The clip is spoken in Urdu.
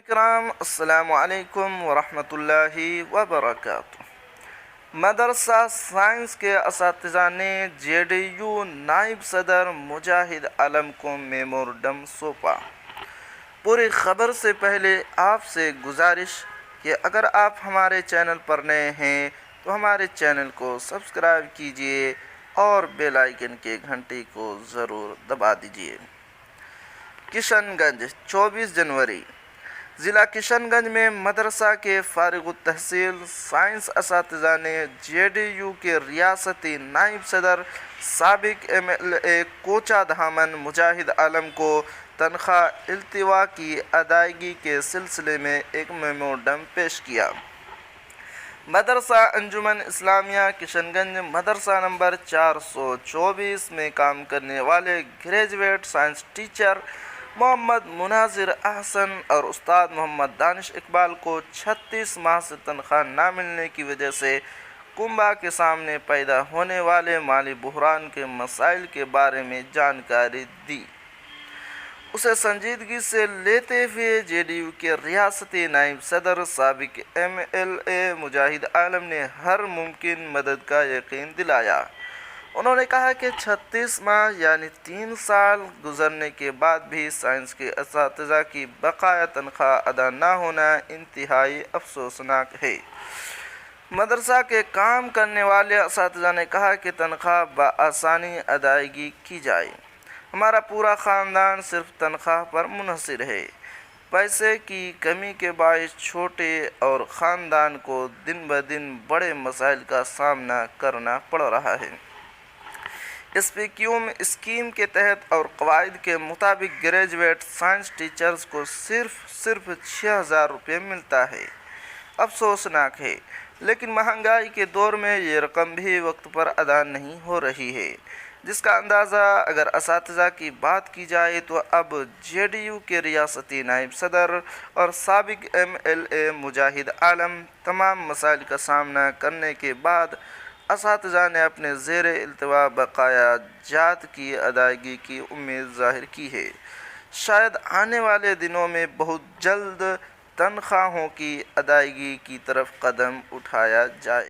کرام السلام علیکم ورحمۃ اللہ وبرکاتہ۔ مدرسہ سائنس کے اساتذہ نے جے ڈی یو نائب صدر مجاہد عالم کو میمورنڈم سونپا۔ پوری خبر سے پہلے آپ سے گزارش کہ اگر آپ ہمارے چینل پر نئے ہیں تو ہمارے چینل کو سبسکرائب کیجیے اور بیل آئیکن کے گھنٹی کو ضرور دبا دیجیے۔ کشن گنج 24 جنوری۔ ضلع کشن گنج میں مدرسہ کے فارغ التحصیل سائنس اساتذہ نے جے ڈی یو کے ریاستی نائب صدر سابق ایم ایل اے کوچہ دھامن مجاہد عالم کو تنخواہ التوا کی ادائیگی کے سلسلے میں ایک میمورنڈم پیش کیا۔ مدرسہ انجمن اسلامیہ کشن گنج مدرسہ نمبر 424 میں کام کرنے والے گریجویٹ سائنس ٹیچر محمد مناظر احسن اور استاد محمد دانش اقبال کو 36 ماہ سے تنخواہ نہ ملنے کی وجہ سے کنبہ کے سامنے پیدا ہونے والے مالی بحران کے مسائل کے بارے میں جانکاری دی۔ اسے سنجیدگی سے لیتے ہوئے جے ڈی یو کے ریاستی نائب صدر سابق ایم ایل اے مجاہد عالم نے ہر ممکن مدد کا یقین دلایا۔ انہوں نے کہا کہ 36 ماہ یعنی 3 سال گزرنے کے بعد بھی سائنس کے اساتذہ کی بقایا تنخواہ ادا نہ ہونا انتہائی افسوسناک ہے۔ مدرسہ کے کام کرنے والے اساتذہ نے کہا کہ تنخواہ بآسانی ادائیگی کی جائے۔ ہمارا پورا خاندان صرف تنخواہ پر منحصر ہے۔ پیسے کی کمی کے باعث چھوٹے اور خاندان کو دن بدن بڑے مسائل کا سامنا کرنا پڑ رہا ہے۔ ایس پی کیوم اسکیم کے تحت اور قواعد کے مطابق گریجویٹ سائنس ٹیچرز کو صرف 6,000 روپے ملتا ہے۔ افسوسناک ہے، لیکن مہنگائی کے دور میں یہ رقم بھی وقت پر ادا نہیں ہو رہی ہے، جس کا اندازہ اگر اساتذہ کی بات کی جائے تو اب جے ڈی یو کے ریاستی نائب صدر اور سابق ایم ایل اے مجاہد عالم تمام مسائل کا سامنا کرنے کے بعد اساتذہ نے اپنے زیر التوا بقایا جات کی ادائیگی کی امید ظاہر کی ہے۔ شاید آنے والے دنوں میں بہت جلد تنخواہوں کی ادائیگی کی طرف قدم اٹھایا جائے۔